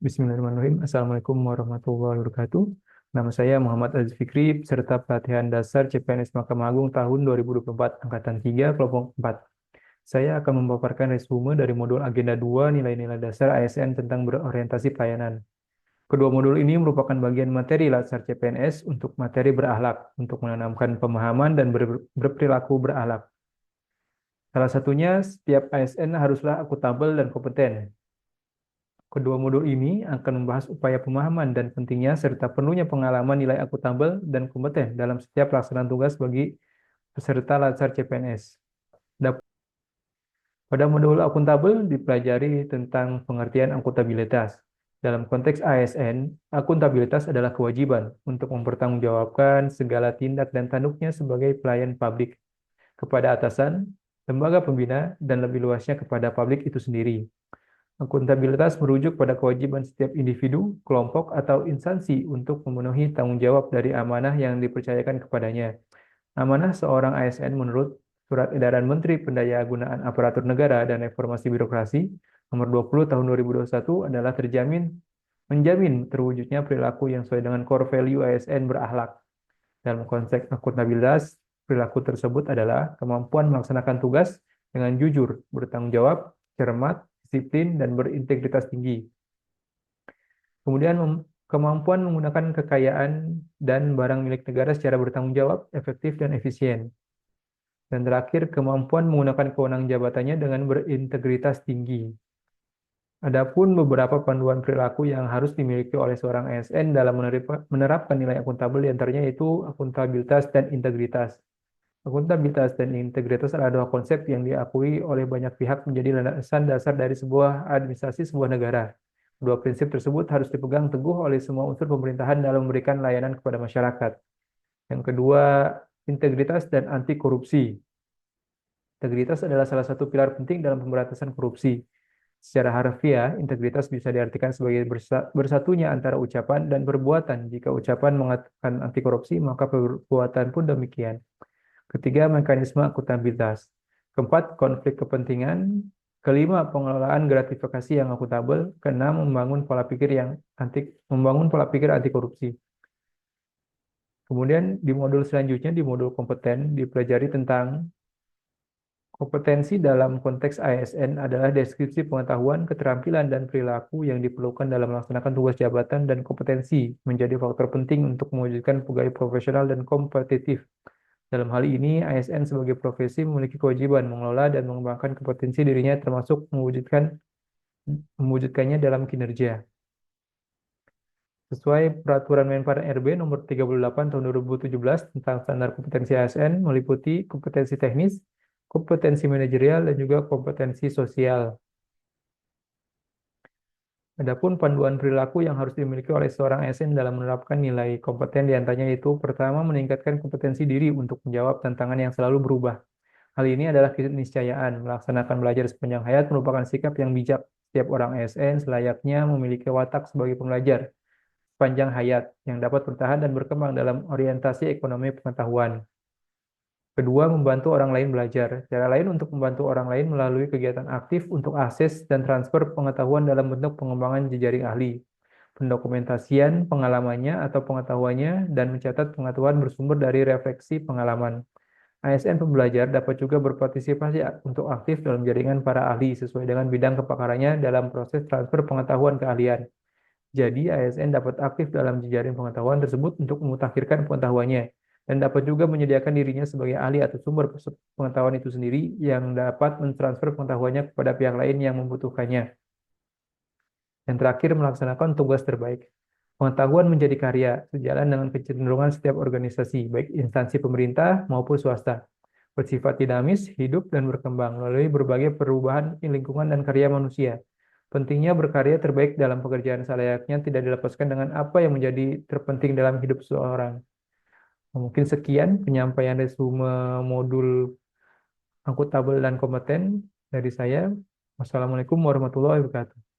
Bismillahirrahmanirrahim. Assalamualaikum warahmatullahi wabarakatuh. Nama saya Muhammad Aziz Fikri, peserta pelatihan dasar CPNS Mahkamah Agung tahun 2024, Angkatan 3, Kelompok 4. Saya akan memaparkan resume dari modul Agenda 2, Nilai-nilai dasar ASN tentang berorientasi pelayanan. Kedua modul ini merupakan bagian materi Latsar CPNS untuk materi berakhlak, untuk menanamkan pemahaman dan berperilaku berakhlak. Salah satunya, setiap ASN haruslah akuntabel dan kompeten. Kedua modul ini akan membahas upaya pemahaman dan pentingnya serta perlunya pengalaman nilai akuntabel dan kompeten dalam setiap pelaksanaan tugas bagi peserta Latsar CPNS. Pada modul akuntabel dipelajari tentang pengertian akuntabilitas. Dalam konteks ASN, akuntabilitas adalah kewajiban untuk mempertanggungjawabkan segala tindak dan tanduknya sebagai pelayan publik kepada atasan, lembaga pembina, dan lebih luasnya kepada publik itu sendiri. Akuntabilitas merujuk pada kewajiban setiap individu, kelompok, atau instansi untuk memenuhi tanggung jawab dari amanah yang dipercayakan kepadanya. Amanah seorang ASN menurut Surat Edaran Menteri Pendayagunaan Aparatur Negara dan Reformasi Birokrasi Nomor 20 Tahun 2021 adalah menjamin terwujudnya perilaku yang sesuai dengan core value ASN berakhlak. Dalam konteks akuntabilitas, perilaku tersebut adalah kemampuan melaksanakan tugas dengan jujur, bertanggung jawab, cermat, disiplin, dan berintegritas tinggi. Kemudian kemampuan menggunakan kekayaan dan barang milik negara secara bertanggung jawab, efektif, dan efisien. Dan terakhir, kemampuan menggunakan kewenangan jabatannya dengan berintegritas tinggi. Adapun beberapa panduan perilaku yang harus dimiliki oleh seorang ASN dalam menerapkan nilai akuntabel diantaranya yaitu akuntabilitas dan integritas. Akuntabilitas dan integritas adalah dua konsep yang diakui oleh banyak pihak menjadi landasan dasar dari sebuah administrasi sebuah negara. Dua prinsip tersebut harus dipegang teguh oleh semua unsur pemerintahan dalam memberikan layanan kepada masyarakat. Yang kedua, integritas dan anti korupsi. Integritas adalah salah satu pilar penting dalam pemberantasan korupsi. Secara harfiah, integritas bisa diartikan sebagai bersatunya antara ucapan dan perbuatan. Jika ucapan mengatakan anti korupsi, maka perbuatan pun demikian. Ketiga, mekanisme akuntabilitas. Keempat, konflik kepentingan. Kelima, pengelolaan gratifikasi yang akuntabel. Keenam, membangun pola pikir anti korupsi. Kemudian di modul selanjutnya, di modul kompeten, dipelajari tentang kompetensi dalam konteks ASN adalah deskripsi pengetahuan, keterampilan, dan perilaku yang diperlukan dalam melaksanakan tugas jabatan dan kompetensi menjadi faktor penting untuk mewujudkan pegawai profesional dan kompetitif. Dalam hal ini, ASN sebagai profesi memiliki kewajiban mengelola dan mengembangkan kompetensi dirinya termasuk mewujudkannya dalam kinerja. Sesuai Peraturan Menpan RB Nomor 38 Tahun 2017 tentang standar kompetensi ASN meliputi kompetensi teknis, kompetensi manajerial, dan juga kompetensi sosial. Adapun panduan perilaku yang harus dimiliki oleh seorang ASN dalam menerapkan nilai kompeten diantaranya itu pertama meningkatkan kompetensi diri untuk menjawab tantangan yang selalu berubah. Hal ini adalah keniscayaan. Melaksanakan belajar sepanjang hayat merupakan sikap yang bijak. Setiap orang ASN selayaknya memiliki watak sebagai pembelajar sepanjang hayat yang dapat bertahan dan berkembang dalam orientasi ekonomi pengetahuan. Kedua, membantu orang lain belajar. Cara lain untuk membantu orang lain melalui kegiatan aktif untuk akses dan transfer pengetahuan dalam bentuk pengembangan jejaring ahli, pendokumentasian pengalamannya atau pengetahuannya, dan mencatat pengetahuan bersumber dari refleksi pengalaman. ASN pembelajar dapat juga berpartisipasi untuk aktif dalam jaringan para ahli sesuai dengan bidang kepakarannya dalam proses transfer pengetahuan keahlian. Jadi, ASN dapat aktif dalam jejaring pengetahuan tersebut untuk memutakhirkan pengetahuannya dan dapat juga menyediakan dirinya sebagai ahli atau sumber pengetahuan itu sendiri yang dapat mentransfer pengetahuannya kepada pihak lain yang membutuhkannya. Yang terakhir, melaksanakan tugas terbaik. Pengetahuan menjadi karya, sejalan dengan kecenderungan setiap organisasi, baik instansi pemerintah maupun swasta. Bersifat dinamis, hidup, dan berkembang melalui berbagai perubahan lingkungan dan karya manusia. Pentingnya berkarya terbaik dalam pekerjaan selayaknya tidak dilepaskan dengan apa yang menjadi terpenting dalam hidup seseorang. Mungkin sekian penyampaian resume modul akuntabel dan kompeten dari saya. Wassalamualaikum warahmatullahi wabarakatuh.